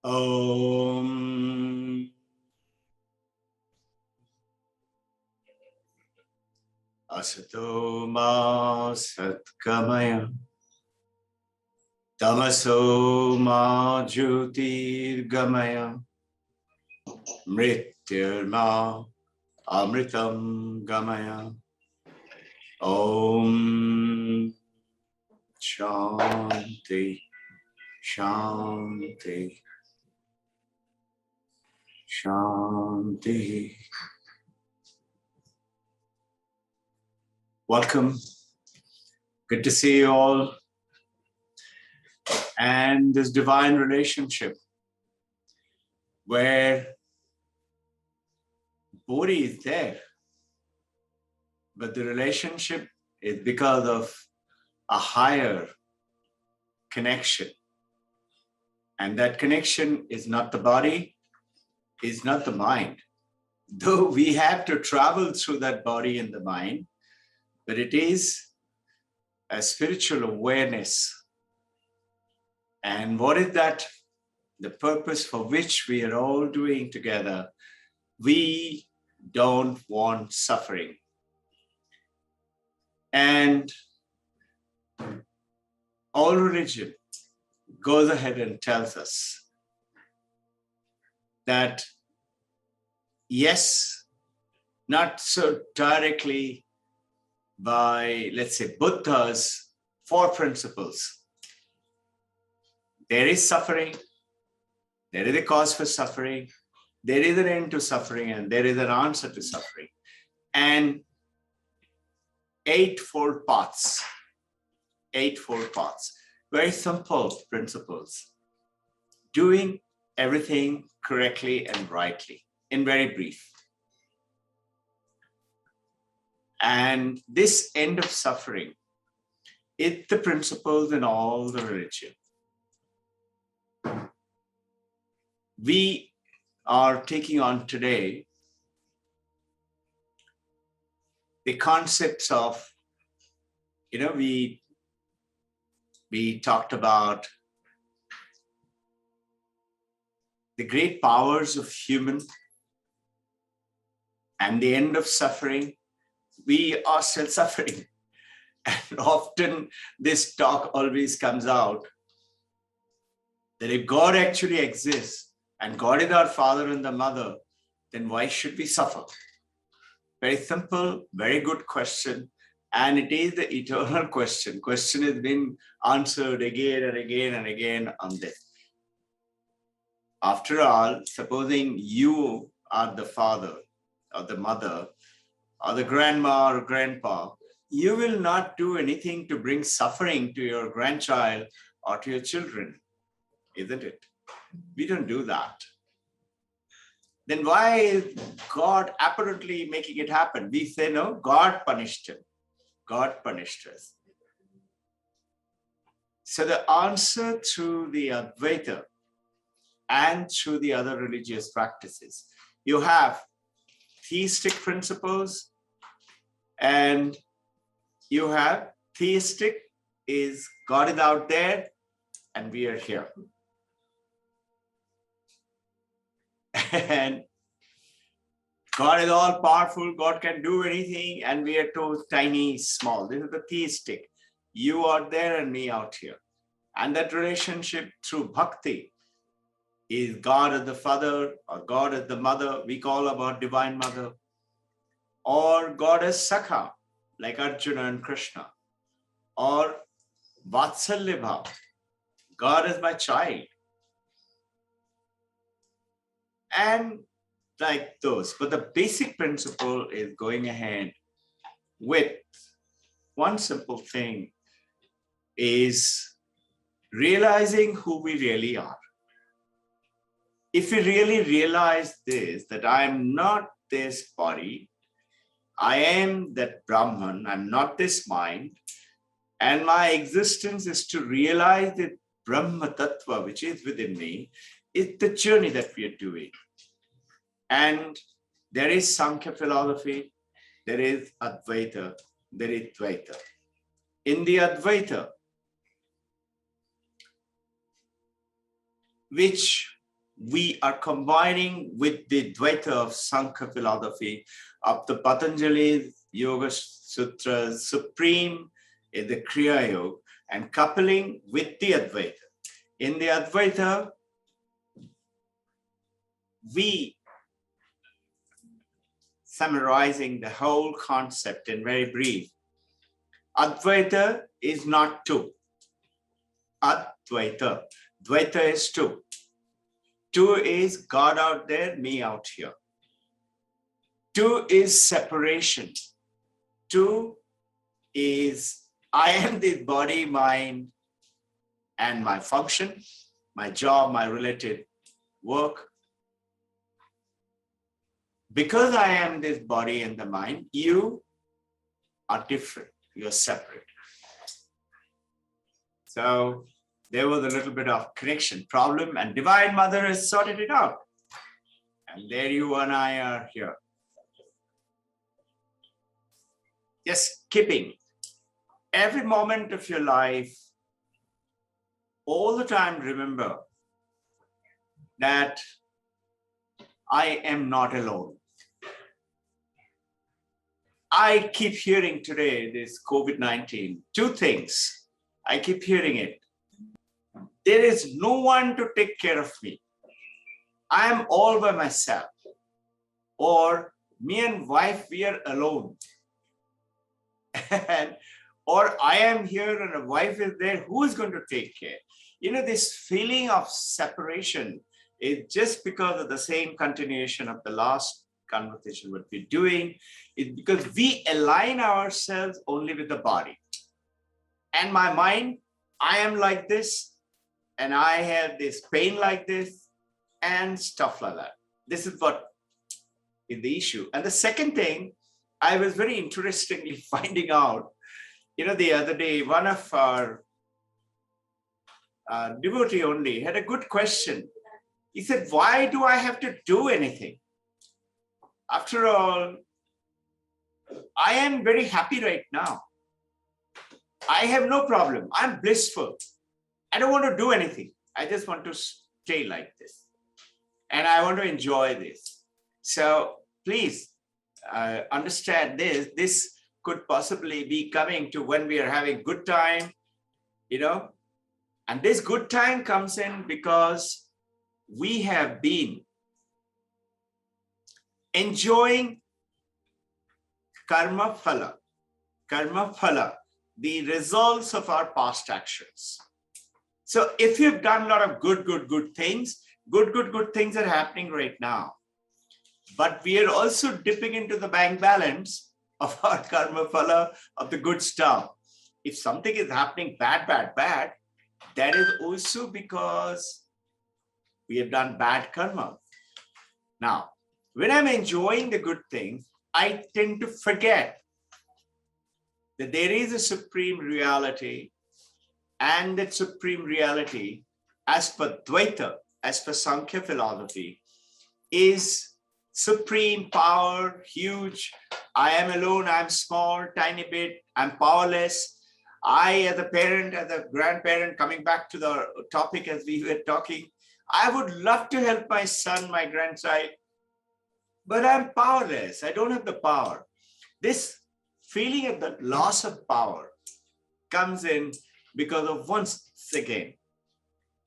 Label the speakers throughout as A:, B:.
A: Om Asato Ma Satgamaya Tamaso Ma Jyotirgamaya Mrityurma Amritam Gamaya. Om Shanti Shanti Shanti. Welcome. Good to see you all. And this divine relationship where Bodhi is there, but the relationship is because of a higher connection. And that connection is not the body, is not the mind. Though we have to travel through that body and the mind, but it is a spiritual awareness. And what is that? The purpose for which we are all doing together. We don't want suffering. And all religion goes ahead and tells us that, yes, not so directly by, let's say, Buddha's 4 principles. There is suffering, there is a cause for suffering, there is an end to suffering, and there is an answer to suffering. And 8-fold paths, 8-fold paths, very simple principles, doing everything correctly and rightly, in very brief. And this end of suffering is the principles in all the religion. We are taking on today the concepts of, we talked about the great powers of human and the end of suffering. We are still suffering. And often this talk always comes out that if God actually exists and God is our father and the mother, then why should we suffer? Very simple, very good question. And it is the eternal question. Question has been answered again and again and again on this. After all, supposing you are the father or the mother or the grandma or grandpa, you will not do anything to bring suffering to your grandchild or to your children, isn't it? We don't do that. Then why is God apparently making it happen? We say, no, God punished him. God punished us. So the answer through the Advaita and through the other religious practices, you have theistic principles and you have theistic is God is out there and we are here. And God is all powerful, God can do anything, and we are too tiny, small. This is the theistic. You are there and me out here. And that relationship through bhakti is God as the father or God as the mother, we call about divine mother, or God as Sakha, like Arjuna and Krishna, or Vatsalya Bhav, God as my child. And like those, but the basic principle is going ahead with one simple thing, is realizing who we really are. If we really realize this, that I am not this body, I am that Brahman, I'm not this mind, and my existence is to realize that Brahma Tattva, which is within me, is the journey that we are doing. And there is Sankhya philosophy, there is Advaita, there is Dvaita. In the Advaita, which we are combining with the Dvaita of Sankhya philosophy of the Patanjali Yoga Sutras, supreme in the Kriya Yoga, and coupling with the Advaita. In the Advaita, we summarizing the whole concept in very brief. Advaita is not two. Advaita. Dvaita is two. Two is God out there, me out here. Two is separation. Two is I am the body, mind, and my function, my job, my related work. Because I am this body and the mind, you are different. You're separate. So there was a little bit of connection problem, and Divine Mother has sorted it out. And there you and I are here. Just keeping every moment of your life, all the time remember that I am not alone. I keep hearing today, this COVID-19, two things. I keep hearing it. There is no one to take care of me. I am all by myself. Or me and wife, we are alone. Or I am here and a wife is there, who is going to take care? You know, this feeling of separation is just because of the same continuation of the last conversation, what we're doing is because we align ourselves only with the body. And my mind, I am like this, and I have this pain like this, and stuff like that. This is what is the issue. And the second thing, I was very interestingly finding out, you know, the other day, one of our devotee only had a good question. He said, why do I have to do anything? After all, I am very happy right now. I have no problem. I'm blissful. I don't want to do anything. I just want to stay like this. And I want to enjoy this. So please understand this. This could possibly be coming to when we are having good time, you know. And this good time comes in because we have been enjoying karma phala, the results of our past actions. So if you've done a lot of good things, good things are happening right now. But we are also dipping into the bank balance of our karma phala, of the good stuff. If something is happening bad, that is also because we have done bad karma. Now, when I'm enjoying the good things, I tend to forget that there is a supreme reality, and that supreme reality, as per Dvaita, as per Sankhya philosophy, is supreme power, huge. I am alone, I'm small, tiny bit, I'm powerless. I, as a parent, as a grandparent, coming back to the topic as we were talking, I would love to help my son, my grandchild, but I'm powerless. I don't have the power. This feeling of the loss of power comes in because of once again.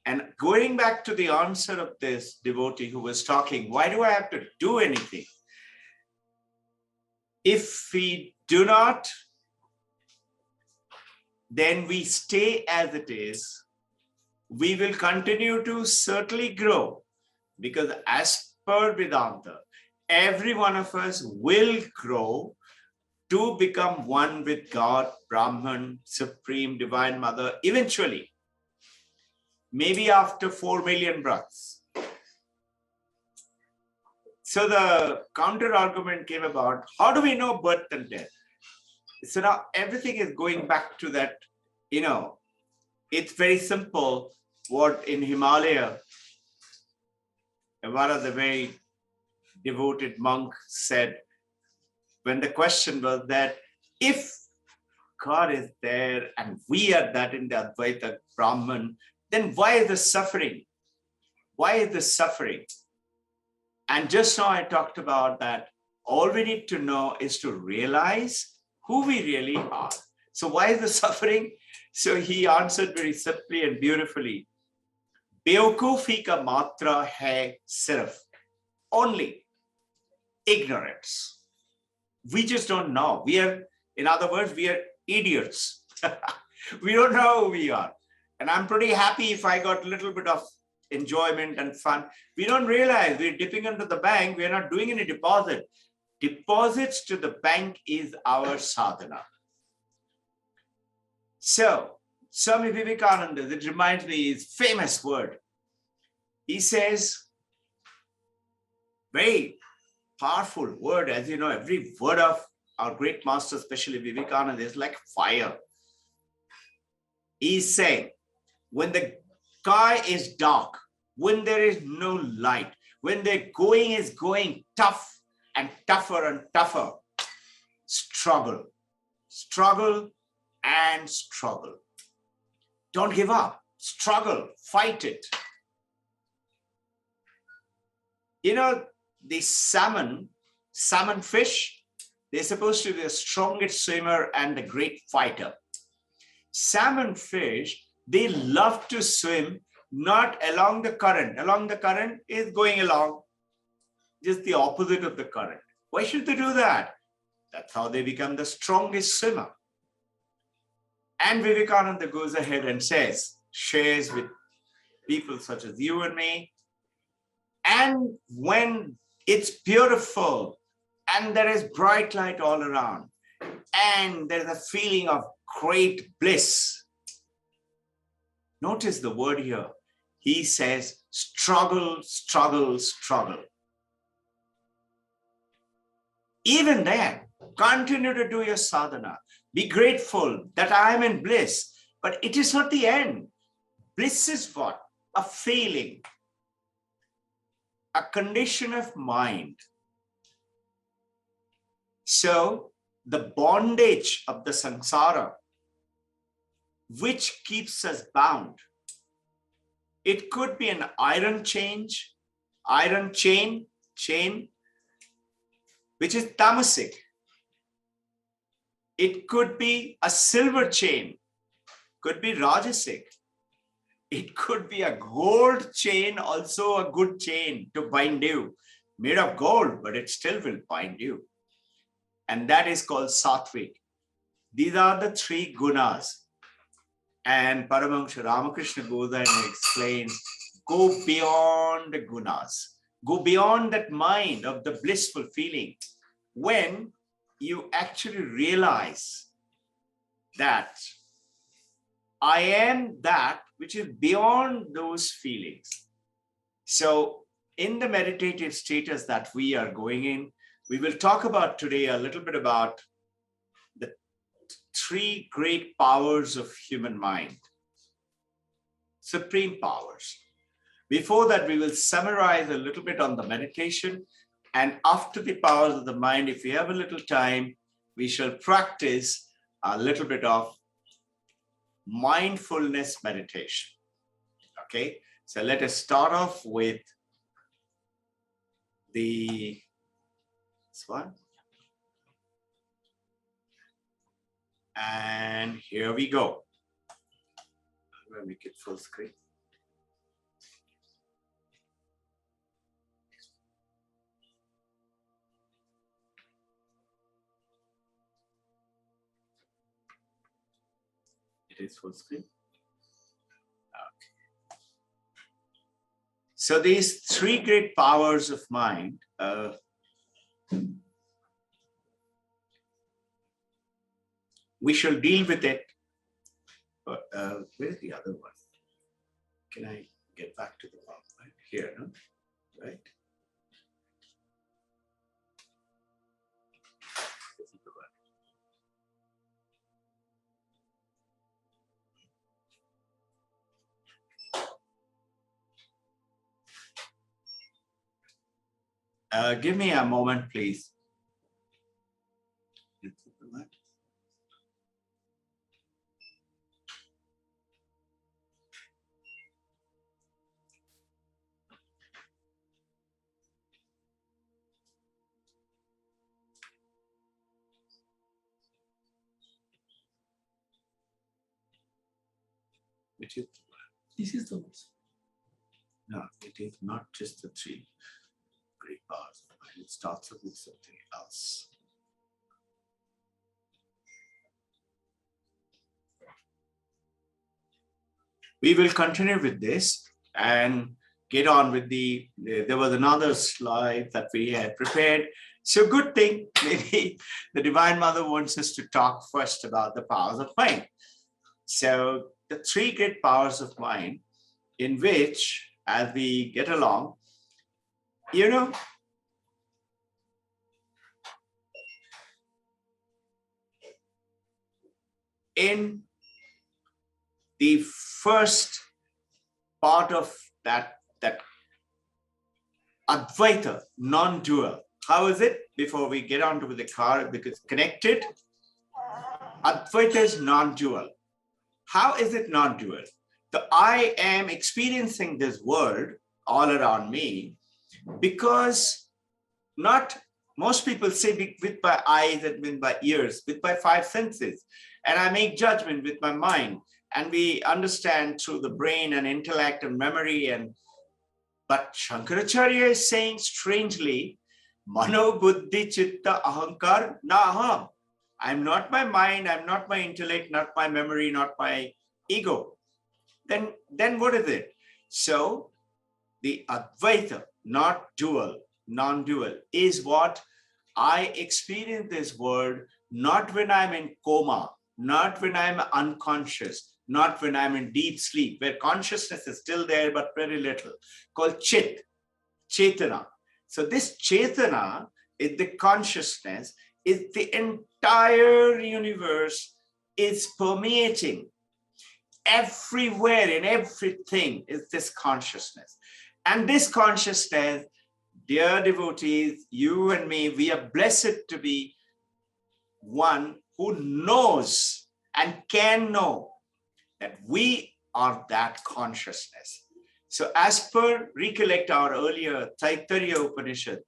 A: And going back to the answer of this devotee who was talking, why do I have to do anything? If we do not, then we stay as it is. We will continue to certainly grow, because as per Vedanta, every one of us will grow to become one with God, Brahman, Supreme Divine Mother, eventually. Maybe after 4 million breaths. So the counter argument came about, how do we know birth and death? So now everything is going back to that, you know, it's very simple. What in Himalaya, one of the very devoted monk said, when the question was that if God is there and we are that in the Advaita Brahman, then why is the suffering? Why is this suffering? And just now I talked about that all we need to know is to realize who we really are. So why is the suffering? So he answered very simply and beautifully. बेवकूफी का मात्रा है सिर्फ, only ignorance. We just don't know. We are, in other words, we are idiots. We don't know who we are. And I'm pretty happy if I got a little bit of enjoyment and fun. We don't realize we're dipping into the bank. We're not doing any deposit. Deposits to the bank is our sadhana. So, Swami Vivekananda, it reminds me his famous word. He says, very powerful word, as you know, every word of our great master, especially Vivekananda, is like fire. He's saying, when the sky is dark, when there is no light, when the going is going tough and tougher and tougher, struggle, struggle and struggle. Don't give up, struggle, fight it. You know, the salmon fish, they're supposed to be the strongest swimmer and the great fighter. Salmon fish, they love to swim not along the current. Along the current is going along, just the opposite of the current. Why should they do that? That's how they become the strongest swimmer. And Vivekananda goes ahead and says, shares with people such as you and me. And when it's beautiful and there is bright light all around and there's a feeling of great bliss, notice the word here. He says, struggle, struggle, struggle. Even then, continue to do your sadhana. Be grateful that I am in bliss, but it is not the end. Bliss is what? A feeling, a condition of mind. So the bondage of the samsara, which keeps us bound, it could be an iron chain, which is tamasic. It could be a silver chain, could be rajasic. It could be a gold chain, also a good chain to bind you, made of gold, but it still will bind you. And that is called sattvic. These are the three gunas. And Paramahamsa Ramakrishna goes and explains, go beyond the gunas. Go beyond that mind of the blissful feeling. When you actually realize that I am that which is beyond those feelings. So in the meditative status that we are going in, we will talk about today a little bit about the three great powers of human mind, supreme powers. Before that, we will summarize a little bit on the meditation. And after the powers of the mind, if we have a little time, we shall practice a little bit of mindfulness meditation. Okay, so let us start off with this one. And here we go. I'm going to make it full screen. It is full screen. Okay. So these three great powers of mind, we shall deal with it. But where's the other one? Can I get back to the PowerPoint? Here, no? Right? This is the one. Give me a moment, please. Which is
B: This is the one.
A: no, it is not just the three great powers of mind. It starts off with something else. We will continue with this and get on with there was another slide that we had prepared. So good thing, maybe the Divine Mother wants us to talk first about the powers of mind. So the three great powers of mind, in which, as we get along, you know, in the first part of that Advaita, non-dual. How is it? Before we get on to the car, because connected, Advaita is non-dual. How is it non-dual? I am experiencing this world all around me because not most people say with my eyes and with my ears, with my five senses, and I make judgment with my mind, and we understand through the brain and intellect and memory. But Shankaracharya is saying strangely, Mano Buddhi Chitta Ahankar Na Aham. I'm not my mind, I'm not my intellect, not my memory, not my ego. Then what is it? So the Advaita, not dual, non-dual, is what I experience this world, not when I'm in coma, not when I'm unconscious, not when I'm in deep sleep, where consciousness is still there, but very little, called Chit, Chetana. So this Chetana is the consciousness, is the entire universe, is permeating everywhere, in everything is this consciousness. And this consciousness, dear devotees, you and me, we are blessed to be one who knows and can know that we are that consciousness. So as per recollect our earlier Taittiriya Upanishad,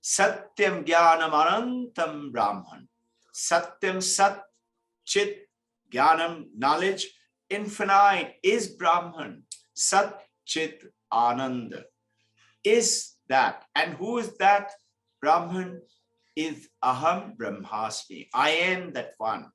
A: Satyam Jnanam Anantam Brahman. Satyam Sat Chit Jnanam, knowledge, infinite is Brahman. Sat Chit Ananda is that. And who is that? Brahman is Aham Brahmasmi. I am that one.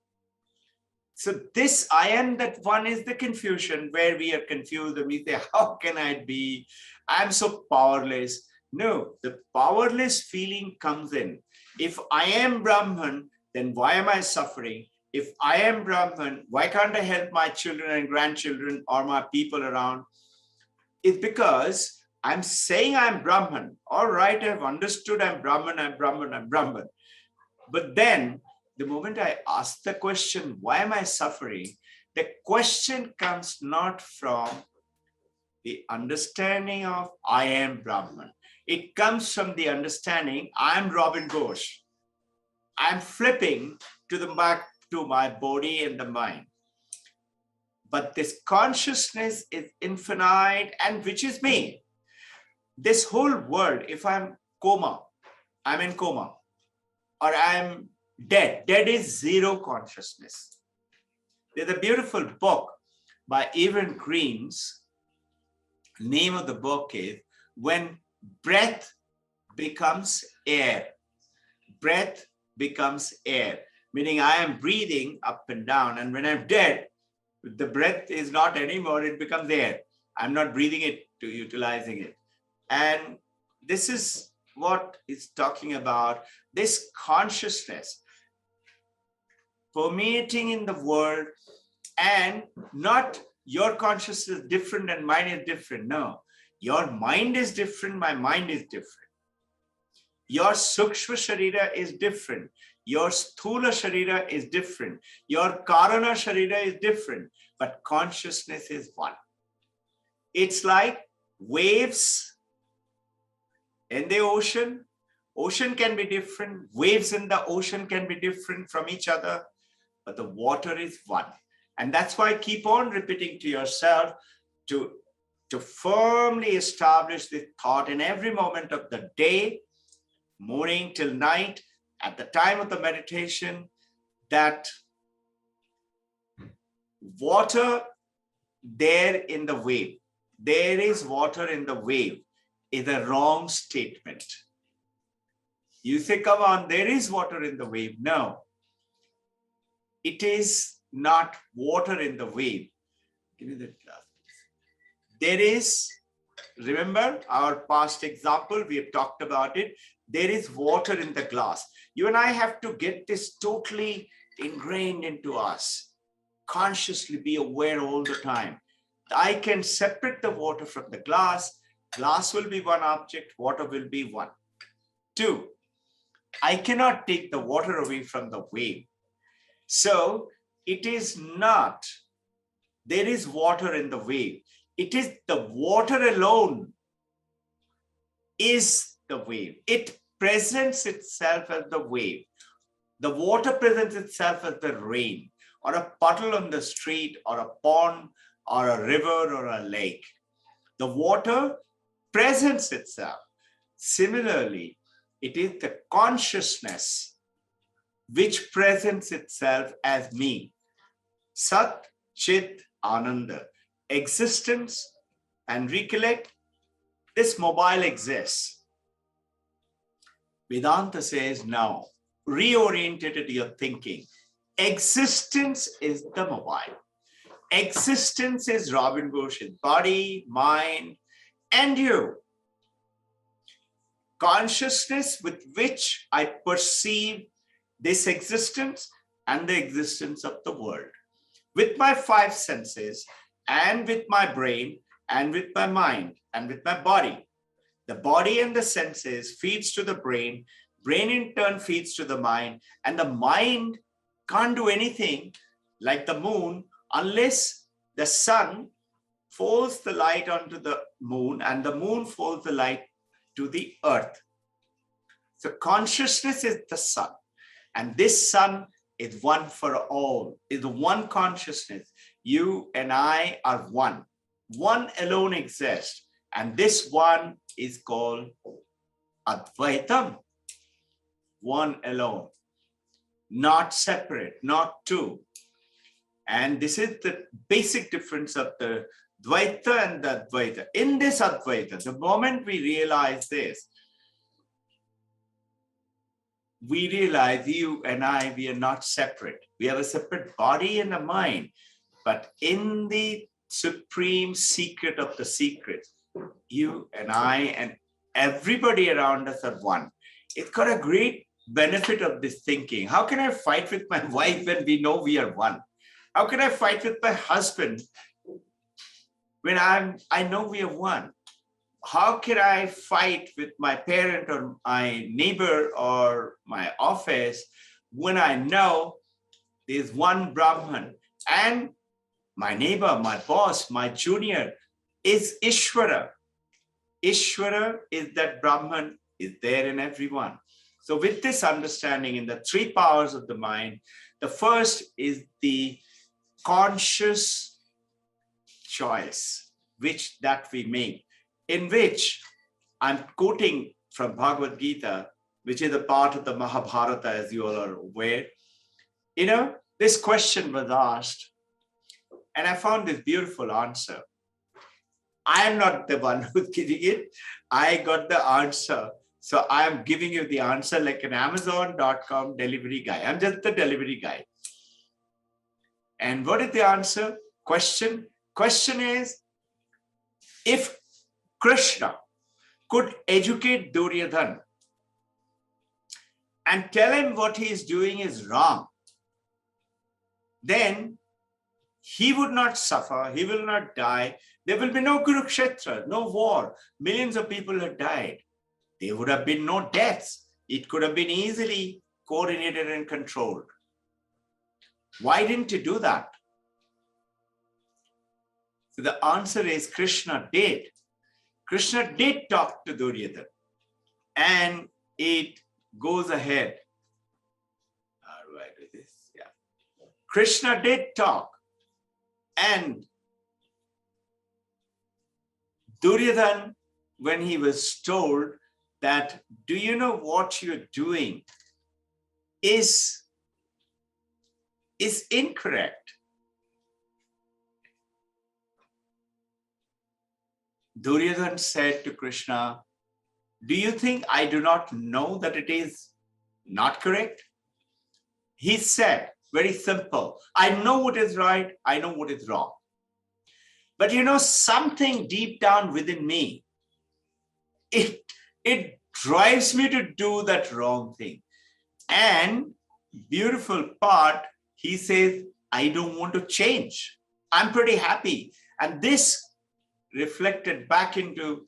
A: So this I am that one is the confusion where we are confused and we say, how can I be? I'm so powerless. No, the powerless feeling comes in. If I am Brahman, then why am I suffering? If I am Brahman, why can't I help my children and grandchildren or my people around? It's because I'm saying I'm Brahman. All right, I've understood I'm Brahman, I'm Brahman, I'm Brahman. But then the moment I ask the question, why am I suffering? The question comes not from the understanding of I am Brahman. It comes from the understanding I'm Robbin Ghosh. I'm flipping to the back to my body and the mind. But this consciousness is infinite, and which is me. This whole world, if I'm in coma, or I'm dead. Dead is zero consciousness. There's a beautiful book by Evan Green's. Name of the book is When Breath Becomes Air. Breath becomes air, meaning I am breathing up and down. And when I'm dead, the breath is not anymore, it becomes air. I'm not breathing it to utilizing it. And this is what it's talking about, this consciousness permeating in the world, and not your consciousness is different and mine is different. No, your mind is different, my mind is different. Your Sukshma Sharira is different. Your Sthula Sharira is different. Your Karana Sharira is different, but consciousness is one. It's like waves in the ocean. Ocean can be different. Waves in the ocean can be different from each other, but the water is one. And that's why keep on repeating to yourself to firmly establish this thought in every moment of the day, morning till night, at the time of the meditation, that water there in the wave. There is water in the wave is a wrong statement. You say, come on, there is water in the wave. No, it is not water in the wave. Give me that glass. There is, remember our past example, we have talked about it. There is water in the glass. You and I have to get this totally ingrained into us. Consciously be aware all the time. I can separate the water from the glass. Glass will be one object, water will be one. Two, I cannot take the water away from the wave. So it is not, there is water in the wave. It is the water alone is the wave. It presents itself as the wave. The water presents itself as the rain, or a puddle on the street, or a pond, or a river, or a lake. The water presents itself. Similarly, it is the consciousness which presents itself as me. Sat, Chit, Ananda. Existence, and recollect, this mobile exists. Vedanta says, now, reoriented your thinking. Existence is the mobile. Existence is Robbin Ghosh's body, mind, and you. Consciousness with which I perceive this existence and the existence of the world. With my five senses, and with my brain, and with my mind, and with my body. The body and the senses feeds to the brain, brain in turn feeds to the mind, and the mind can't do anything like the moon unless the sun falls the light onto the moon and the moon falls the light to the earth. So consciousness is the sun, and this sun is one for all, is one consciousness. You and I are one. One alone exists. And this one is called Advaitam. One alone. Not separate, not two. And this is the basic difference of the Dvaita and the Advaita. In this Advaita, the moment we realize this, we realize you and I, we are not separate. We have a separate body and a mind. But in the supreme secret of the secrets, you and I and everybody around us are one. It's got a great benefit of this thinking. How can I fight with my wife when we know we are one? How can I fight with my husband when I know we are one? How can I fight with my parent or my neighbor or my office when I know there's one Brahman and my neighbor, my boss, my junior is Ishvara. Ishvara is that Brahman is there in everyone. So with this understanding in the three powers of the mind, the first is the conscious choice, that we make, in which I'm quoting from Bhagavad Gita, which is a part of the Mahabharata, as you all are aware. You know, this question was asked, and I found this beautiful answer. I am not the one who's giving it. I got the answer. So I am giving you the answer like an Amazon.com delivery guy. I'm just the delivery guy. And what is the answer? Question is, if Krishna could educate Duryodhana and tell him what he is doing is wrong, then he would not suffer, he will not die. There will be no Kurukshetra, no war. Millions of people have died. There would have been no deaths. It could have been easily coordinated and controlled. Why didn't he do that? So the answer is Krishna did. Krishna did talk to Duryodhana. And it goes ahead. How do I do this? Yeah. Krishna did talk. And Duryodhana, when he was told that, do you know what you're doing is incorrect. Duryodhana said to Krishna, do you think I do not know that it is not correct? He said, very simple, I know what is right, I know what is wrong. But something deep down within me, it drives me to do that wrong thing. And beautiful part, he says, I don't want to change. I'm pretty happy. And this reflected back into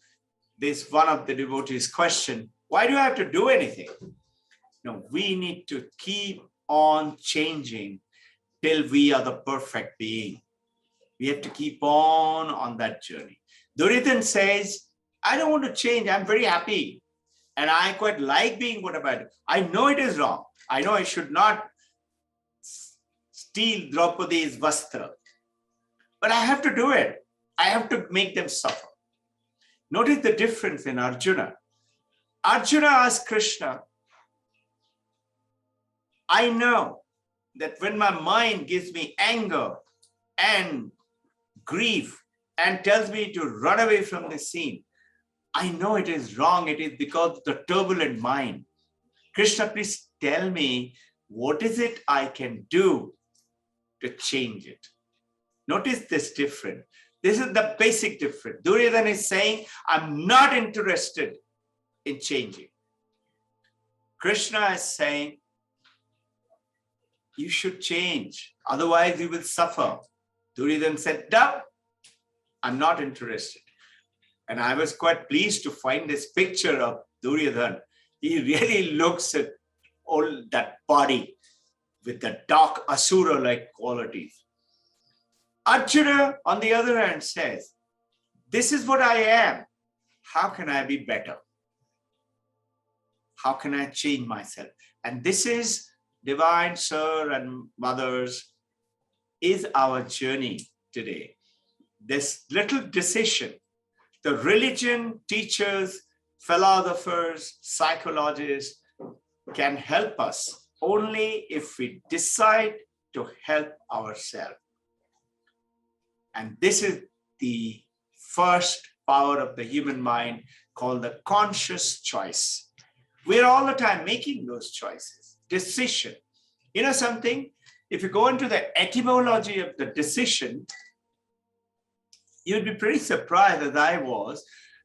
A: this one of the devotees' question, why do I have to do anything? No, we need to keep on changing till we are the perfect being. We have to keep on that journey. Duryodhana says, I don't want to change. I'm very happy. And I quite like being whatever I do. I know it is wrong. I know I should not steal Draupadi's vastra. But I have to do it. I have to make them suffer. Notice the difference in Arjuna. Arjuna asked Krishna, I know that when my mind gives me anger and grief and tells me to run away from the scene, I know it is wrong. It is because of the turbulent mind. Krishna, please tell me, what is it I can do to change it? Notice this difference. This is the basic difference. Duryodhana is saying, I'm not interested in changing. Krishna is saying, you should change. Otherwise, you will suffer. Duryodhana said, no, I'm not interested. And I was quite pleased to find this picture of Duryodhana. He really looks at all that body with the dark asura-like qualities. Arjuna, on the other hand, says, this is what I am. How can I be better? How can I change myself? And this is, divine sir and mothers, is our journey today. This little decision, the religion teachers, philosophers, psychologists can help us only if we decide to help ourselves. And this is the first power of the human mind called the conscious choice. We're all the time making those choices, decision. You know something? If you go into the etymology of the decision, you'd be pretty surprised, as I was.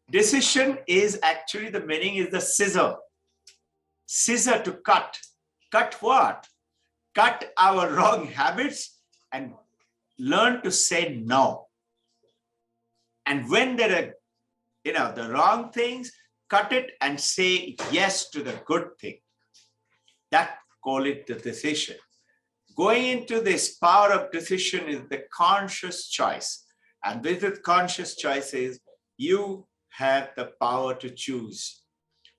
A: Decision is actually, the meaning is the scissor. Scissor to cut. Cut what? Cut our wrong habits and learn to say no. And when there are, the wrong things, cut it and say yes to the good thing. That, call it the decision. Going into this power of decision is the conscious choice. And with the conscious choices, you have the power to choose.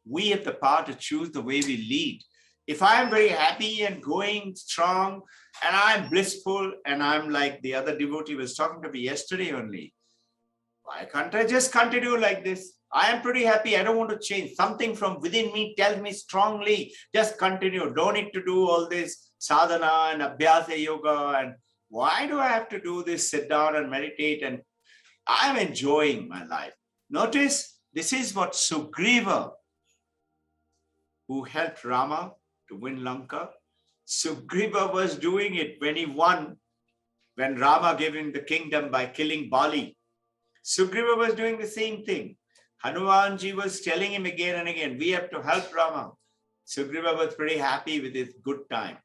A: We have the power to choose the way we lead. If I am very happy and going strong and I'm blissful and I'm like the other devotee was talking to me yesterday only, why can't I just continue like this? I am pretty happy. I don't want to change. Something from within me tells me strongly, just continue. Don't need to do all this sadhana and abhyasa yoga. And why do I have to do this, sit down and meditate? And I'm enjoying my life. Notice, this is what Sugriva, who helped Rama to win Lanka, Sugriva was doing it when he won, when Rama gave him the kingdom by killing Bali. Sugriva was doing the same thing. Hanumanji was telling him again and again, we have to help Rama. Sugriva was pretty happy with his good time.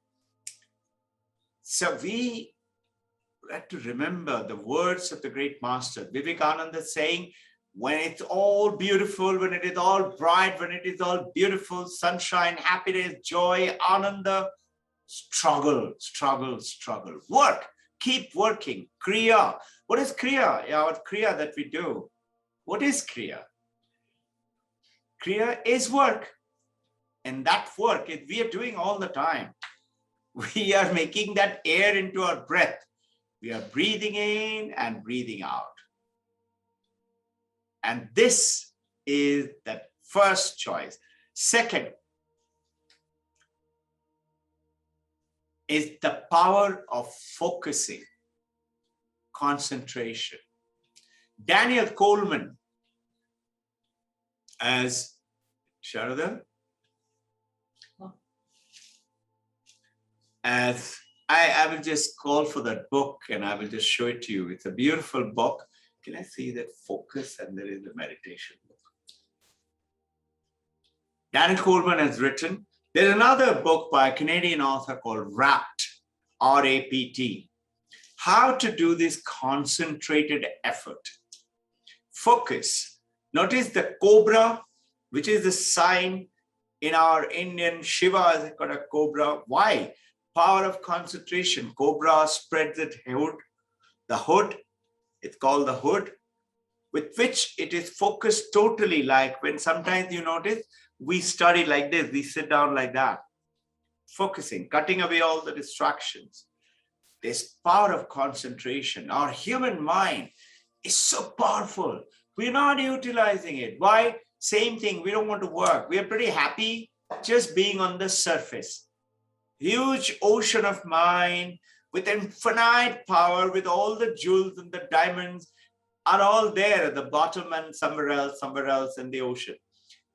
A: So we have to remember the words of the great master, Vivekananda, saying, when it's all beautiful, when it is all bright, when it is all beautiful, sunshine, happiness, joy, ananda, struggle, struggle, struggle. Work, keep working. Kriya. What is Kriya? Our Kriya that we do. What is Kriya? Kriya is work. And that work, we are doing all the time. We are making that air into our breath. We are breathing in and breathing out. And this is the first choice. Second is the power of focusing, concentration. Daniel Coleman, as Sharada, as I will just call for that book and I will just show it to you. It's a beautiful book. Can I see that focus? And there is a meditation book. Daniel Coleman has written. There's another book by a Canadian author called Rapt, R-A-P-T. How to do this concentrated effort. Focus. Notice the cobra, which is the sign in our Indian Shiva has got a cobra. Why? Power of concentration. Cobra spreads its hood, the hood, it's called the hood, with which it is focused totally. Like when sometimes you notice, we study like this, we sit down like that, focusing, cutting away all the distractions. This power of concentration, our human mind is so powerful. We're not utilizing it. Why? Same thing, we don't want to work. We are pretty happy just being on the surface. Huge ocean of mind with infinite power, with all the jewels and the diamonds are all there at the bottom and somewhere else in the ocean.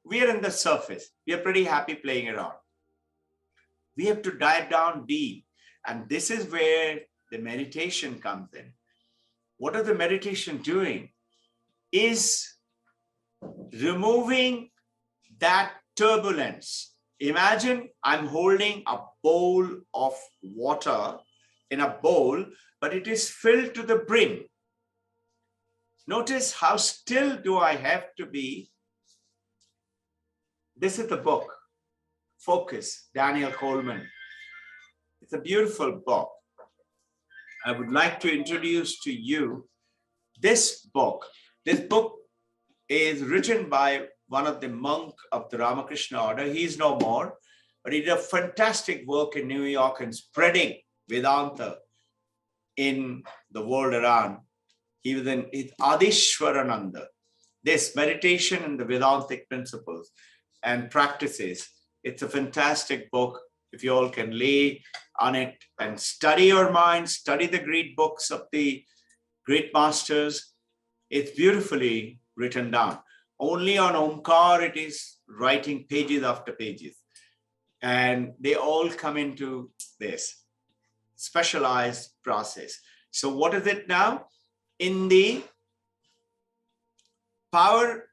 A: We are in the surface. We are pretty happy playing around. We have to dive down deep. And this is where the meditation comes in. What are the meditation doing? Is removing that turbulence. Imagine I'm holding a bowl of water in a bowl, but it is filled to the brim. Notice how still do I have to be. This is the book, Focus, Daniel Coleman. It's a beautiful book. I would like to introduce to you this book. This book is written by one of the monk of the Ramakrishna order. He is no more, but he did a fantastic work in New York in spreading Vedanta in the world around. He was in Adishwarananda. This meditation and the Vedantic principles and practices. It's a fantastic book. If you all can lay on it and study your mind, study the great books of the great masters. It's beautifully written down. Only on Omkar it is writing pages after pages. And they all come into this specialized process. So what is it now? In the power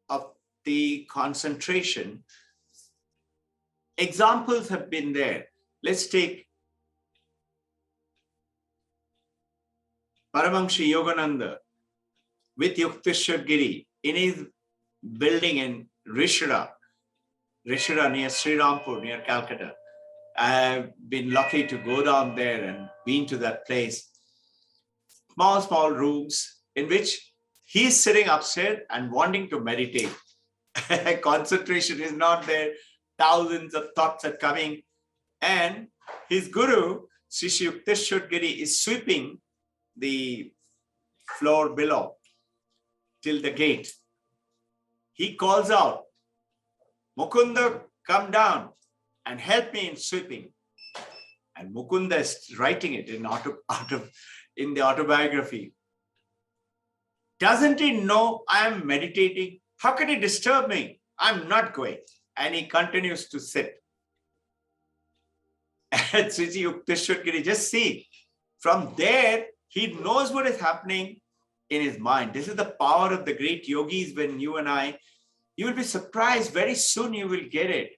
A: of the concentration, examples have been there. Let's take Paramahansa Yogananda with Yukteswar Giri in his building in Rishira near Sri Rampur, near Calcutta. I've been lucky to go down there and been to that place. Small rooms in which he's sitting upstairs and wanting to meditate. Concentration is not there. Thousands of thoughts are coming. And his guru, Sri Yukteswar Giri, is sweeping the floor below till the gate. He calls out, Mukunda, come down and help me in sweeping. And Mukunda is writing it in the autobiography. Doesn't he know I am meditating? How can he disturb me? I'm not going. And he continues to sit. And Sri Yukteswar Giri, just see, from there, he knows what is happening in his mind. This is the power of the great yogis. When you and I, you will be surprised, very soon you will get it.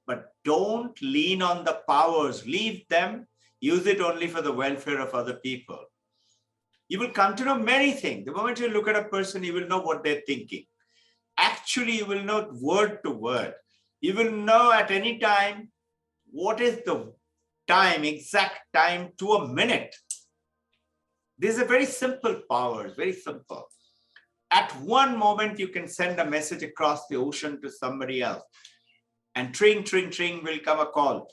A: But don't lean on the powers, leave them, use it only for the welfare of other people. You will come to know many things. The moment you look at a person, you will know what they're thinking. Actually, you will know word to word. You will know at any time what is the time, exact time to a minute. These are very simple powers, very simple. At one moment, you can send a message across the ocean to somebody else. And tring, will come a call.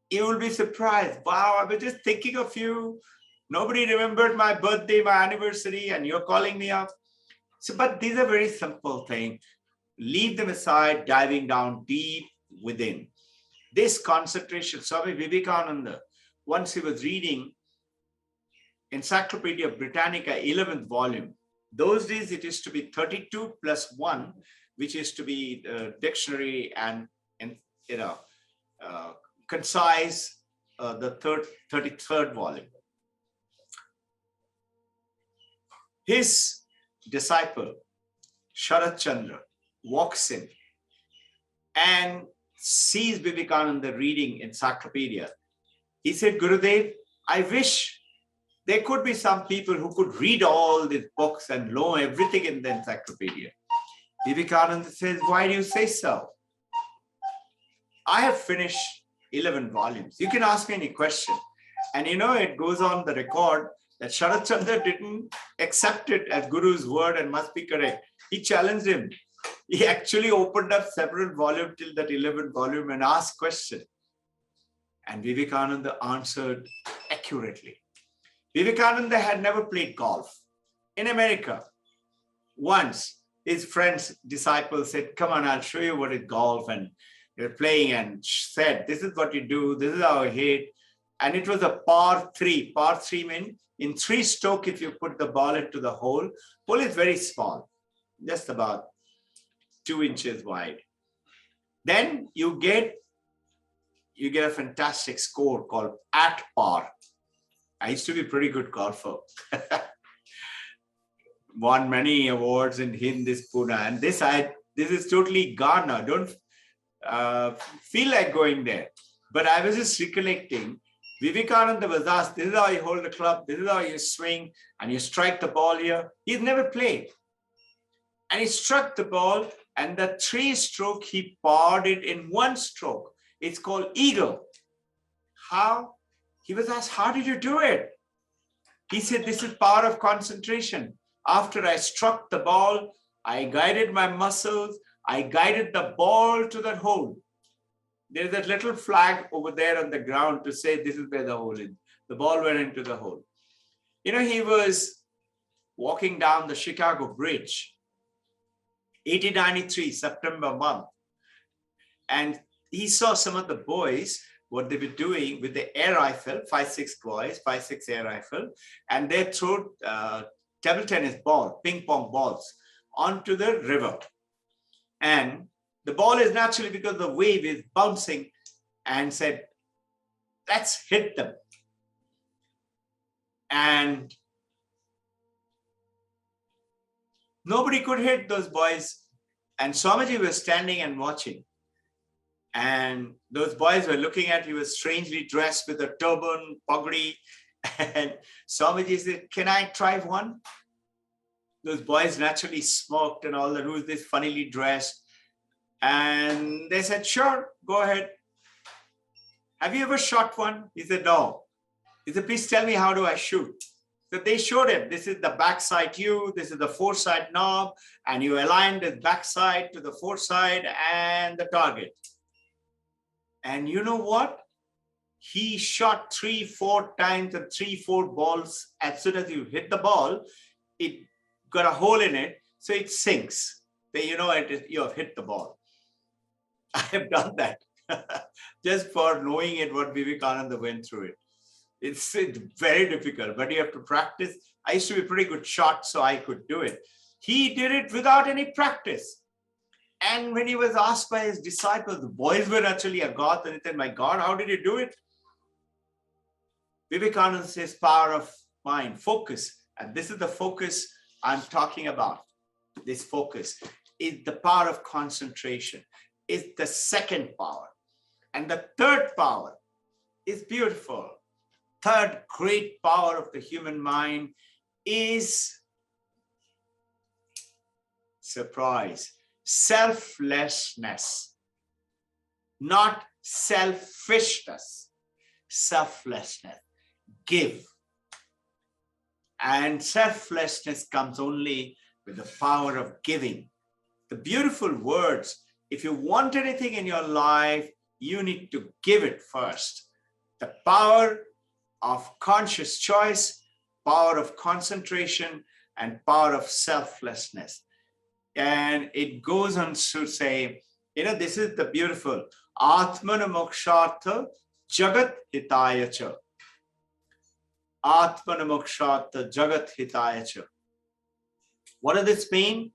A: You will be surprised. Wow, I was just thinking of you. Nobody remembered my birthday, my anniversary, and you're calling me up. So, but these are very simple things. Leave them aside, diving down deep within. This concentration, Swami Vivekananda, once he was reading Encyclopedia Britannica, 11th volume, Those days it is to be 32 plus 1, which is to be dictionary and you know, concise, the 33rd volume. His disciple, Sharat Chandra, walks in and sees Vivekananda reading encyclopedia. He said, Gurudev, I wish there could be some people who could read all these books and know everything in the encyclopedia. Vivekananda says, why do you say so? I have finished 11 volumes. You can ask me any question. And you know, it goes on the record that Sharat Chandra didn't accept it as Guru's word and must be correct. He challenged him. He actually opened up several volumes till that 11th volume and asked questions. And Vivekananda answered accurately. Vivekananda had never played golf. In America, once his friend's disciple said, come on, I'll show you what is golf. And they were playing and said, this is what you do. This is how I hit. And it was a par 3. Par 3 means in 3 strokes, if you put the ball into the hole is very small, just about 2 inches wide. Then you get a fantastic score called at par. I used to be a pretty good golfer. Won many awards in this Pune. And this is totally gone now. Don't feel like going there. But I was just recollecting, Vivekananda was asked, this is how you hold the club, this is how you swing, and you strike the ball here. He's never played. And he struck the ball, and the 3 stroke, he parred it in 1 stroke. It's called eagle. How? He was asked, how did you do it? He said, this is power of concentration. After I struck the ball, I guided my muscles, I guided the ball to that hole. There's that little flag over there on the ground to say this is where the hole is. The ball went into the hole. You know, he was walking down the Chicago Bridge, 1893, September month. And he saw some of the boys, what they were doing with the air rifle, 5-6 boys, 5-6 air rifle, and they threw table tennis ball, ping pong balls onto the river. And the ball is naturally, because the wave is bouncing, and said, let's hit them. And nobody could hit those boys. And Swamiji was standing and watching. And those boys were looking at, he was strangely dressed with a turban, pagdi. And Swamiji said, can I try one? Those boys naturally smoked and all that. Who's this funnily dressed? And they said, sure, go ahead. Have you ever shot one? He said, no. He said, please tell me, how do I shoot? So they showed him, this is the backside U, this is the foresight knob, and you align the backside to the foresight and the target. And you know what? He shot 3-4 times and 3-4 balls. As soon as you hit the ball, it got a hole in it, so it sinks. Then you know you have hit the ball. I have done that just for knowing it, what Vivekananda went through it. It's very difficult, but you have to practice. I used to be a pretty good shot, so I could do it. He did it without any practice. And when he was asked by his disciples, the boys were actually agog, and he said, my God, how did you do it? Vivekananda says, power of mind, focus. And this is the focus I'm talking about. This focus is the power of concentration. Is the second power. And the third power is beautiful. Third great power of the human mind is, surprise, selflessness. Not selfishness, selflessness. Give. And selflessness comes only with the power of giving. The beautiful words, if you want anything in your life, you need to give it first. The power of conscious choice, power of concentration, and power of selflessness. And it goes on to say, you know, this is the beautiful Atmana Mokshartha Jagat Hitaya Cha. Atmana Mokshartha Jagat Hitaya Cha. What does this mean?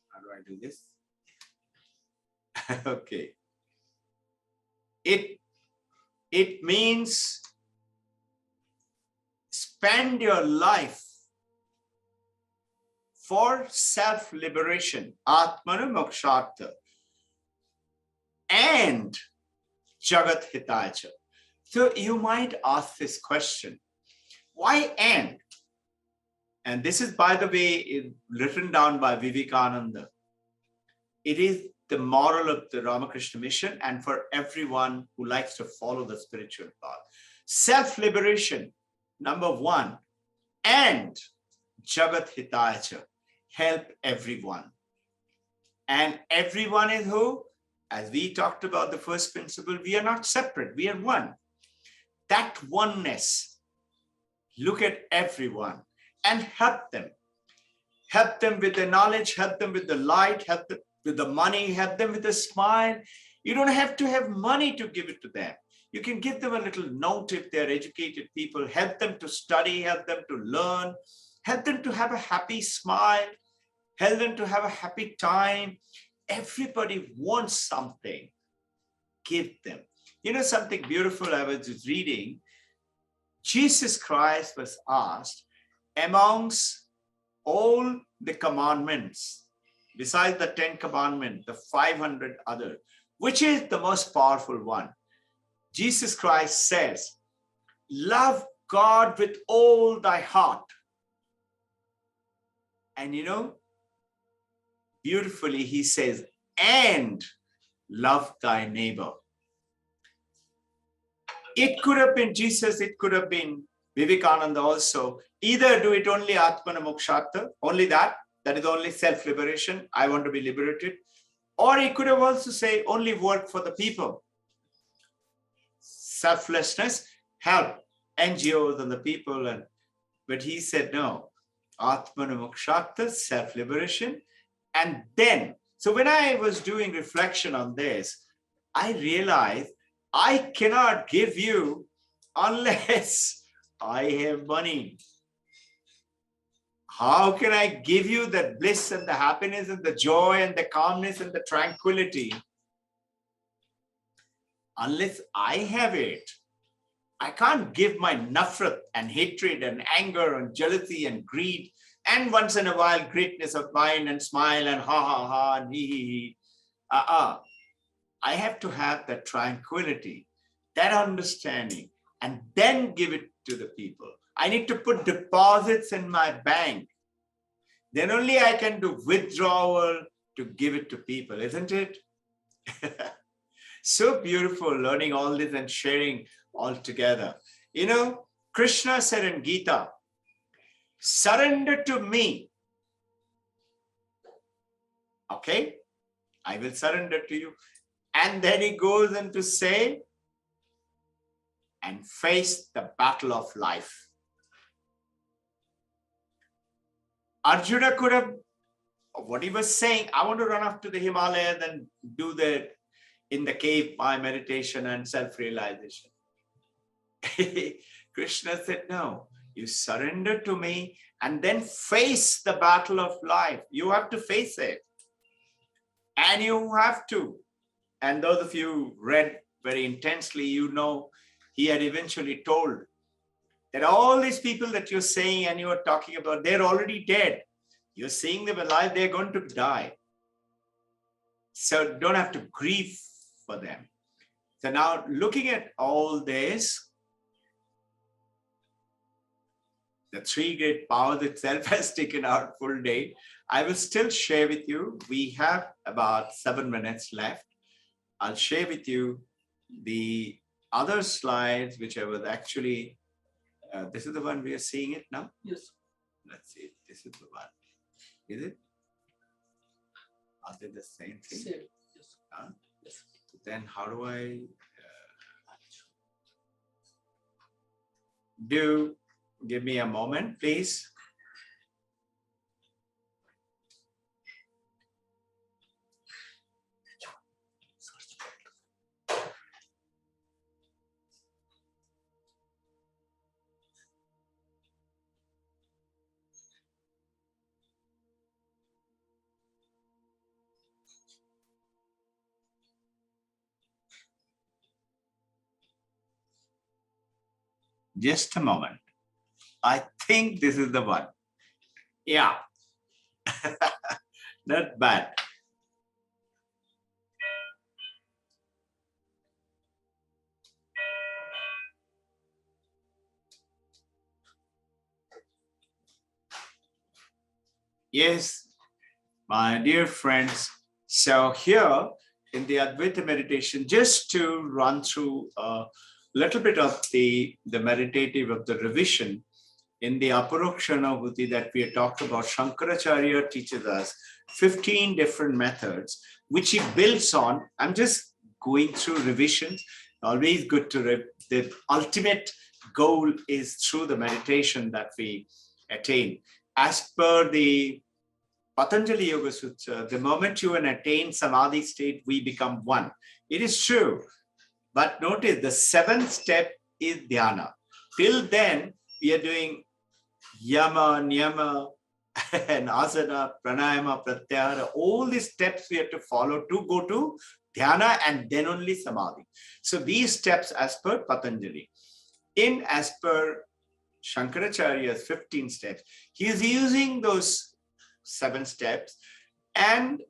A: How do I do this? Okay. It means spend your life for self-liberation, Atmana Mokshartha, and Jagat Hitacha. So you might ask this question, why and? And this is, by the way, written down by Vivekananda. It is the moral of the Ramakrishna mission and for everyone who likes to follow the spiritual path. Self-liberation, number one, and Jagat Hitacha, help everyone. And everyone is who? As we talked about the first principle, we are not separate, we are one. That oneness, look at everyone and help them. Help them with the knowledge, help them with the light, help them with the money, help them with a smile. You don't have to have money to give it to them. You can give them a little note if they're educated people, help them to study, help them to learn, help them to have a happy smile, help them to have a happy time. Everybody wants something, give them. You know something beautiful I was just reading? Jesus Christ was asked, amongst all the commandments, besides the 10 commandments, the 500 others, which is the most powerful one? Jesus Christ says, love God with all thy heart. And you know, beautifully he says, and love thy neighbor. It could have been Jesus, it could have been Vivekananda also. Either do it only Atmana Mokshartha, only that is only self-liberation, I want to be liberated. Or he could have also say only work for the people. Selflessness, help NGOs and the people. But he said no, Atmana Mokshartha, self-liberation. And then, so when I was doing reflection on this, I realized I cannot give you unless I have money. How can I give you the bliss and the happiness and the joy and the calmness and the tranquility unless I have it? I can't give my nafrat and hatred and anger and jealousy and greed and once in a while greatness of mind and smile and ha ha ha and he. I have to have that tranquility, that understanding, and then give it to the people. I need to put deposits in my bank. Then only I can do withdrawal to give it to people, isn't it? So beautiful learning all this and sharing all together. You know, Krishna said in Gita, surrender to me. Okay, I will surrender to you. And then he goes on to say, and face the battle of life. Arjuna could have, what he was saying, I want to run up to the Himalayas and do the, in the cave, my meditation and self-realization. Krishna said, no, you surrender to me and then face the battle of life. You have to face it. And you have to. And those of you who read very intensely, you know, he had eventually told that all these people that you're saying and you are talking about, they're already dead. You're seeing them alive, they're going to die. So don't have to grieve for them. So now looking at all this, the three great powers itself has taken our full day. I will still share with you. We have about 7 minutes left. I'll share with you the other slides, which I was actually, this is the one we are seeing it now?
B: Yes.
A: Let's see, this is the one. Is it? Are they the same thing?
B: Same. Yes.
A: Yes. Then how do I do? Give me a moment, please. Just a moment. I think this is the one. Yeah, not bad. Yes, my dear friends. So here in the Advaita meditation, just to run through a little bit of the meditative of the revision, in the Aparokshanabhuti that we had talked about, Shankaracharya teaches us 15 different methods, which he builds on. I'm just going through revisions. Always good to the ultimate goal is through the meditation that we attain. As per the Patanjali Yoga Sutra, the moment you attain samadhi state, we become one. It is true. But notice the seventh step is dhyana. Till then, we are doing yama, niyama, and asana, pranayama, pratyahara. All these steps we have to follow to go to dhyana and then only samadhi. So these steps as per Patanjali. As per Shankaracharya's 15 steps, he is using those 7 steps and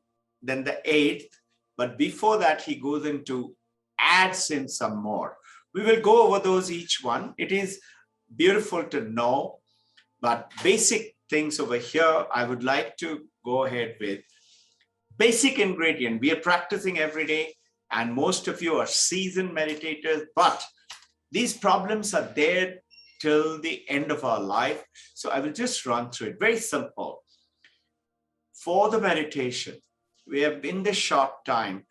A: then the 8th. But before that, he goes into adds in some more. We will go over those each one. It is beautiful to know, but basic things over here, I would like to go ahead with. Basic ingredient, we are practicing every day, and most of you are seasoned meditators, but these problems are there till the end of our life. So I will just run through it. Very simple. For the meditation, we have in this short time,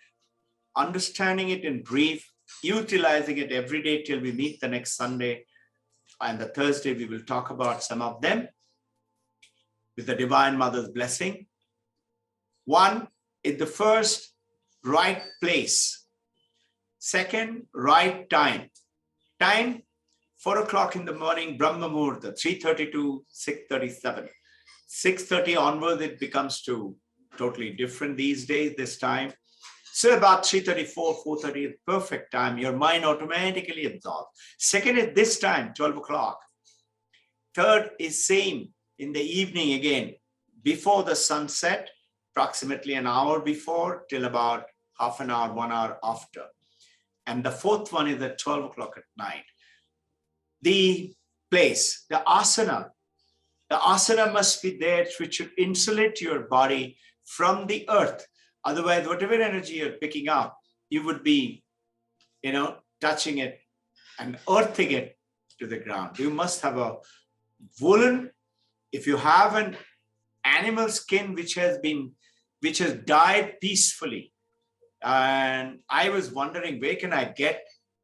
A: understanding it in brief, utilizing it every day till we meet the next Sunday. And the Thursday, we will talk about some of them with the Divine Mother's blessing. One is the first, right place. Second, right time. Time, 4 o'clock in the morning, Brahma Muhurta, 3:30 to 6:37. 6:30 onwards, it becomes to totally different these days, this time. So about 3:34, 4:30 is perfect time. Your mind automatically absorbs. Second is this time, 12 o'clock. Third is same in the evening again, before the sunset, approximately an hour before till about half an hour, 1 hour after. And the fourth one is at 12 o'clock at night. The place, the asana must be there, which should insulate your body from the earth. Otherwise, whatever energy you're picking up, you would be, touching it and earthing it to the ground. You must have a woolen. If you have an animal skin which has died peacefully, and I was wondering, where can I get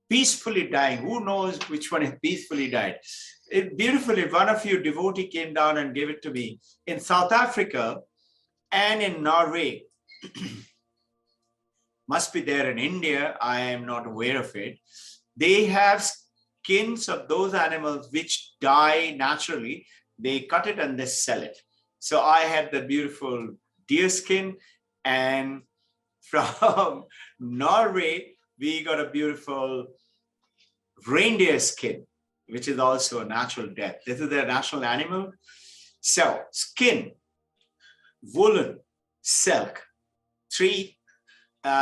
A: peacefully dying? Who knows which one is peacefully died? Beautifully, one of you devotee came down and gave it to me in South Africa and in Norway. Must be there in India. I am not aware of it. They have skins of those animals which die naturally. They cut it and they sell it. So I had the beautiful deer skin, and from Norway, we got a beautiful reindeer skin, which is also a natural death. This is their national animal. So skin, woolen, silk, 3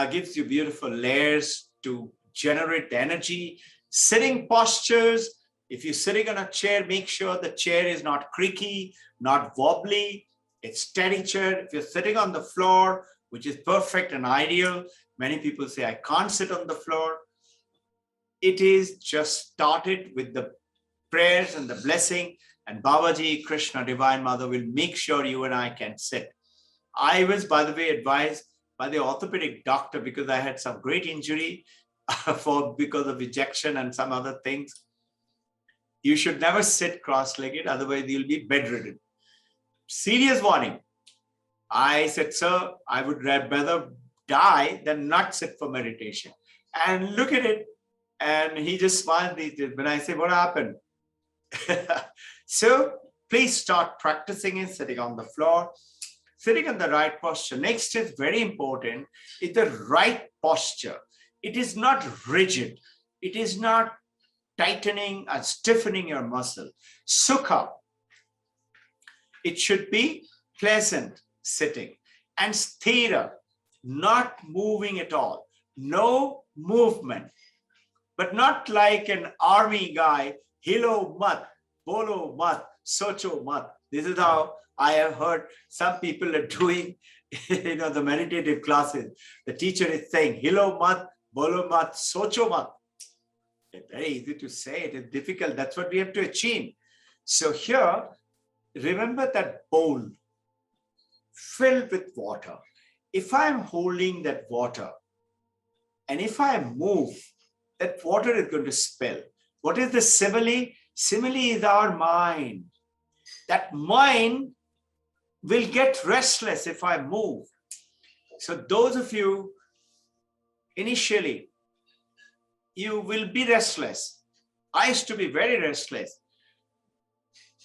A: gives you beautiful layers to generate the energy. Sitting postures, if you're sitting on a chair, make sure the chair is not creaky, not wobbly. It's steady chair. If you're sitting on the floor, which is perfect and ideal, many people say, I can't sit on the floor. It is just started with the prayers and the blessing, and Babaji, Krishna, Divine Mother will make sure you and I can sit. I was, by the way, advised by the orthopedic doctor because I had some great injury because of ejection and some other things. You should never sit cross-legged, otherwise you'll be bedridden. Serious warning. I said, sir, I would rather die than not sit for meditation. And look at it. And he just smiled these days. When I say, what happened? So please start practicing it, sitting on the floor, sitting in the right posture. Next is very important, is the right posture. It is not rigid. It is not tightening and stiffening your muscle. Sukha, it should be pleasant sitting. And sthira, not moving at all. No movement. But not like an army guy, hilo mat, bolo mat, socho mat. This is how I have heard some people are doing, the meditative classes. The teacher is saying, hilo mat, bolo mat, socho mat. It's very easy to say, it is difficult. That's what we have to achieve. So here, remember that bowl filled with water. If I'm holding that water, and if I move, that water is going to spill. What is the simile? Simile is our mind. That mind will get restless if I move. So those of you, initially, you will be restless. I used to be very restless.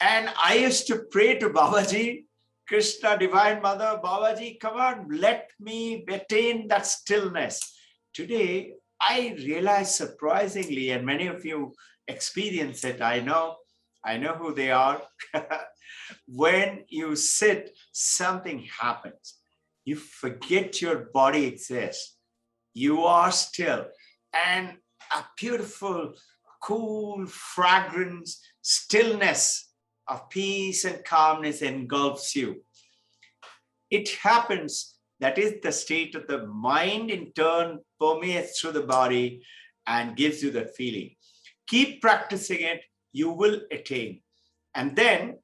A: And I used to pray to Babaji, Krishna, Divine Mother, Babaji, come on, let me attain that stillness. Today, I realize surprisingly, and many of you experience it, I know who they are. When you sit, something happens. You forget your body exists. You are still. And a beautiful, cool, fragrance, stillness of peace and calmness engulfs you. It happens. That is the state of the mind, in turn permeates through the body and gives you that feeling. Keep practicing it, you will attain. And then,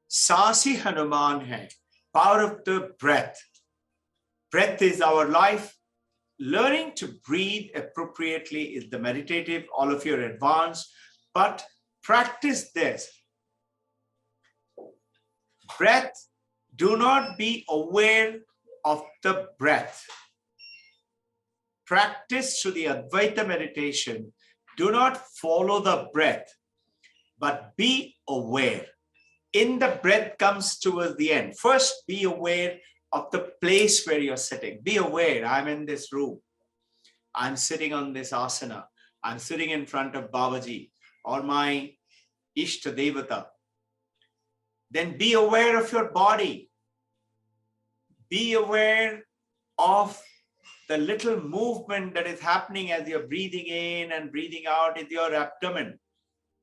A: Sasi Hanuman hai, power of the breath. Breath is our life. Learning to breathe appropriately is the meditative, all of you are advanced, but practice this. Breath. Do not be aware of the breath. Practice through the Advaita meditation. Do not follow the breath, but be aware. In the breath comes towards the end. First, be aware of the place where you're sitting. Be aware, I'm in this room. I'm sitting on this asana. I'm sitting in front of Babaji or my Ishta Devata. Then be aware of your body. Be aware of the little movement that is happening as you're breathing in and breathing out. Is your abdomen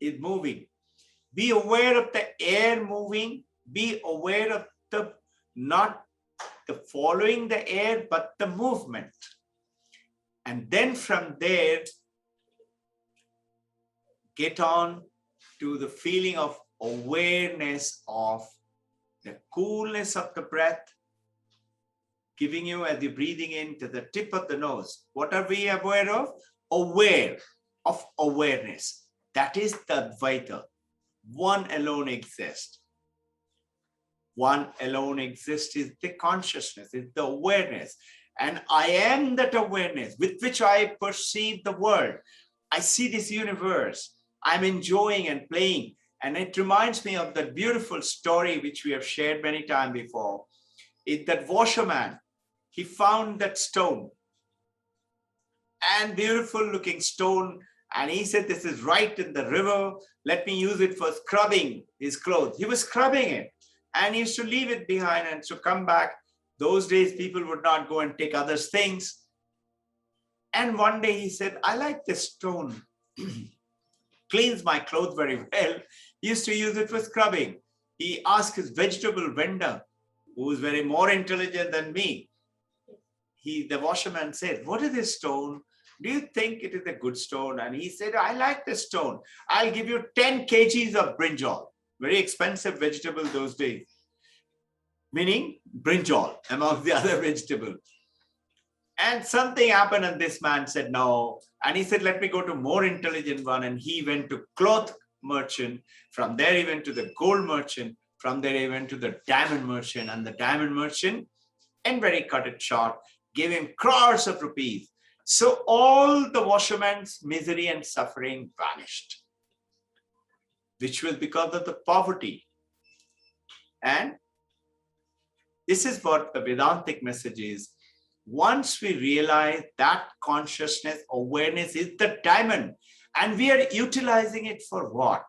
A: is moving. Be aware of the air moving. Be aware of the not the following the air, but the movement. And then from there, get on to the feeling of awareness of the coolness of the breath, giving you as you're breathing in to the tip of the nose. What are we aware of? Aware of awareness. That is the Advaita. One alone exists. One alone exists is the consciousness, is the awareness. And I am that awareness with which I perceive the world. I see this universe. I'm enjoying and playing. And it reminds me of that beautiful story which we have shared many times before. It's that washerman. He found that stone. And beautiful looking stone. And he said, this is right in the river. Let me use it for scrubbing his clothes. He was scrubbing it. And he used to leave it behind and to come back. Those days, people would not go and take others' things. And one day he said, I like this stone. Cleans my clothes very well. He used to use it for scrubbing. He asked his vegetable vendor, who is very more intelligent than me. The washerman said, what is this stone? Do you think it is a good stone? And he said, I like this stone. I'll give you 10 kgs of brinjal. Very expensive vegetable those days. Meaning brinjal among the other vegetables. And something happened and this man said no. And he said, let me go to more intelligent one. And he went to cloth merchant. From there he went to the gold merchant. From there he went to the diamond merchant. And the diamond merchant, and very cut it short, gave him crores of rupees. So all the washerman's misery and suffering vanished, which was because of the poverty. And this is what the Vedantic message is. Once we realize that consciousness, awareness is the diamond, And we are utilizing it for what?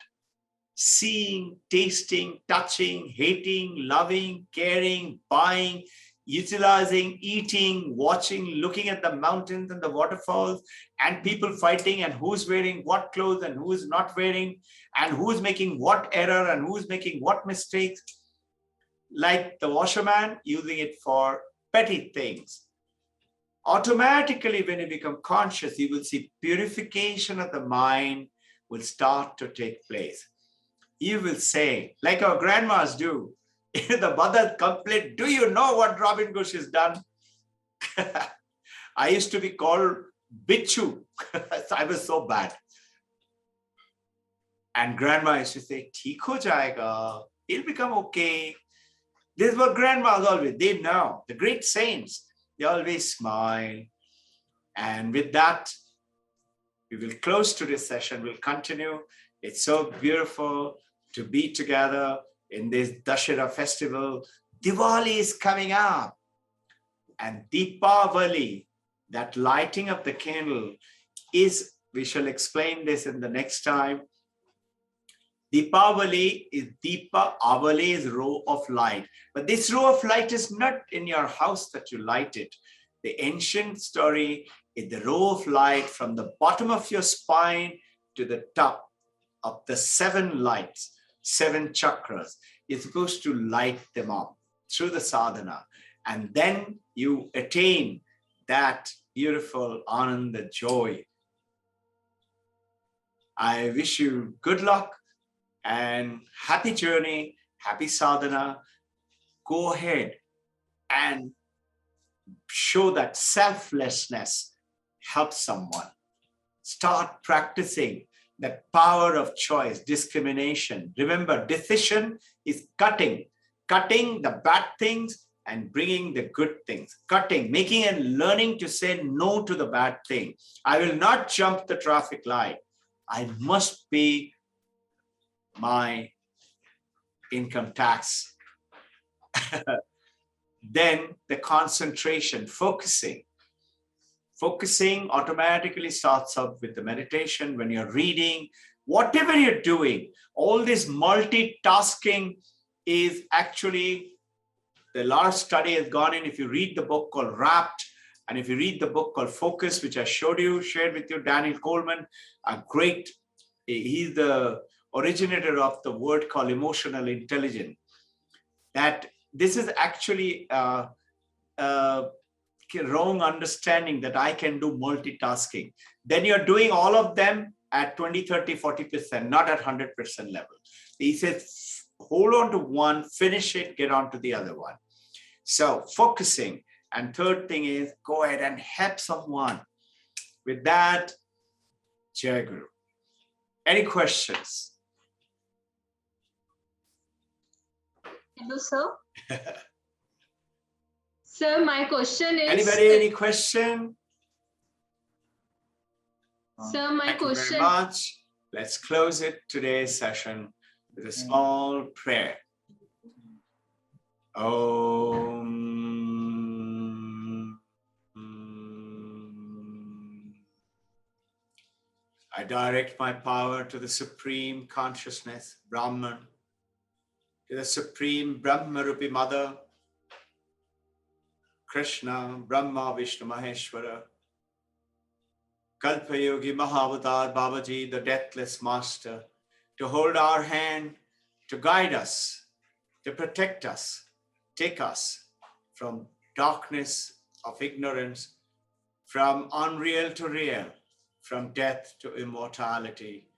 A: Seeing, tasting, touching, hating, loving, caring, buying, utilizing, eating, watching, looking at the mountains and the waterfalls and people fighting and who's wearing what clothes and who's not wearing and who's making what error and who's making what mistakes. Like the washerman using it for petty things. Automatically, when you become conscious, you will see purification of the mind will start to take place. You will say, like our grandmas do, the mother complain, do you know what Robbin Ghosh has done? I used to be called Bichu. I was so bad. And grandma used to say, "Theek ho jayega, he'll become okay." This is what grandmas always, they know, the great saints, they always smile. And with that, we will close today's session. We'll continue. It's so beautiful to be together in this Dashera festival. Diwali is coming up. And Deepavali, that lighting of the candle is, we shall explain this in the next time. Deepavali is Deepa, Avali is row of light. But this row of light is not in your house that you light it. The ancient story is the row of light from the bottom of your spine to the top of the 7 lights, 7 chakras. You're supposed to light them up through the sadhana. And then you attain that beautiful ananda joy. I wish you good luck and happy journey, happy sadhana. Go ahead and show that selflessness helps someone. Start practicing that power of choice, discrimination. Remember, decision is cutting the bad things and bringing the good things. Cutting, making and learning to say no to the bad thing. I will not jump the traffic light. I must pay my income tax. Then the concentration, focusing. Focusing automatically starts up with the meditation when you're reading, whatever you're doing. All this multitasking is actually, the large study has gone in. If you read the book called Wrapped, and if you read the book called Focus, which I shared with you, Daniel Coleman, he's the originator of the word called emotional intelligence. That this is actually wrong understanding that I can do multitasking. Then you're doing all of them at 20, 30, 40%, not at 100% level. He says, hold on to one, finish it, get on to the other one. So focusing. And third thing is, go ahead and help someone. With that, Jai Guru. Any questions?
B: Hello, sir. Sir, my question is...
A: Anybody, any question?
B: Sir, my question...
A: Thank you very much. Let's close it today's session with a small prayer. Om. I direct my power to the Supreme Consciousness, Brahman, to the Supreme Brahma-Rupi Mother, Krishna, Brahma, Vishnu, Maheshwara, Kalpa Yogi, Mahavatar, Babaji, the Deathless Master, to hold our hand, to guide us, to protect us, take us from darkness of ignorance, from unreal to real, from death to immortality,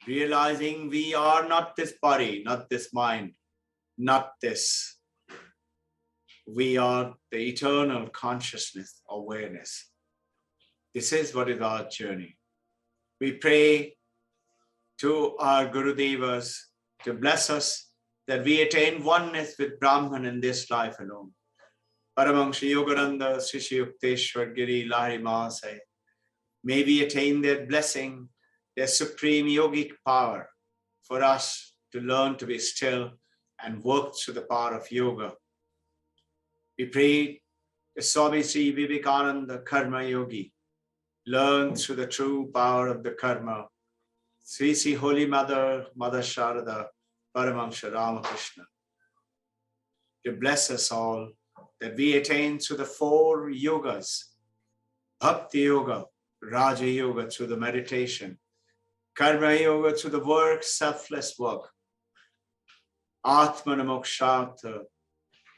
A: realizing we are not this body, not this mind, not this. We are the eternal consciousness, awareness. This is what is our journey. We pray to our Guru Devas to bless us that we attain oneness with Brahman in this life alone. Paramahansa Yogananda Sri Yukteswar Giri Lahari Mahasaya. May we attain their blessing, their supreme yogic power for us to learn to be still and work through the power of yoga. We pray the Swami Sri Vivekananda Karma Yogi, learn through the true power of the karma Sri Sri Holy Mother, Mother Sharada, Paramahamsa Ramakrishna, to bless us all, that we attain to the 4 yogas, Bhakti Yoga, Raja Yoga through the meditation, Karma Yoga through the work, selfless work, Atmana Mokshata,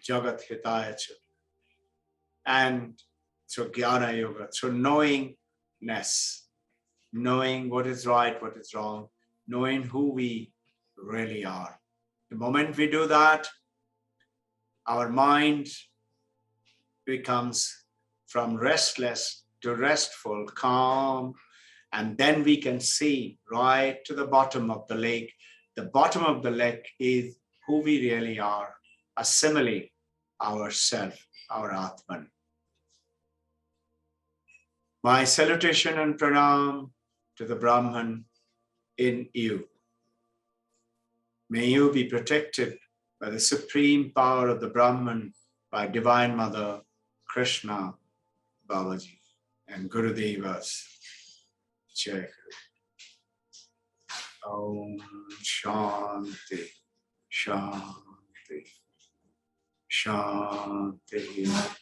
A: Jagat Hitaya, and through Jnana Yoga, through knowingness, knowing what is right, what is wrong, knowing who we really are. The moment we do that, our mind becomes from restless to restful, calm, and then we can see right to the bottom of the lake. The bottom of the lake is who we really are, assimilate ourself, our Atman. My salutation and pranam to the Brahman in you. May you be protected by the supreme power of the Brahman, by Divine Mother, Krishna, Babaji, and Gurudevas. Jai Guru. Om Shanti, Shanti, Shanti.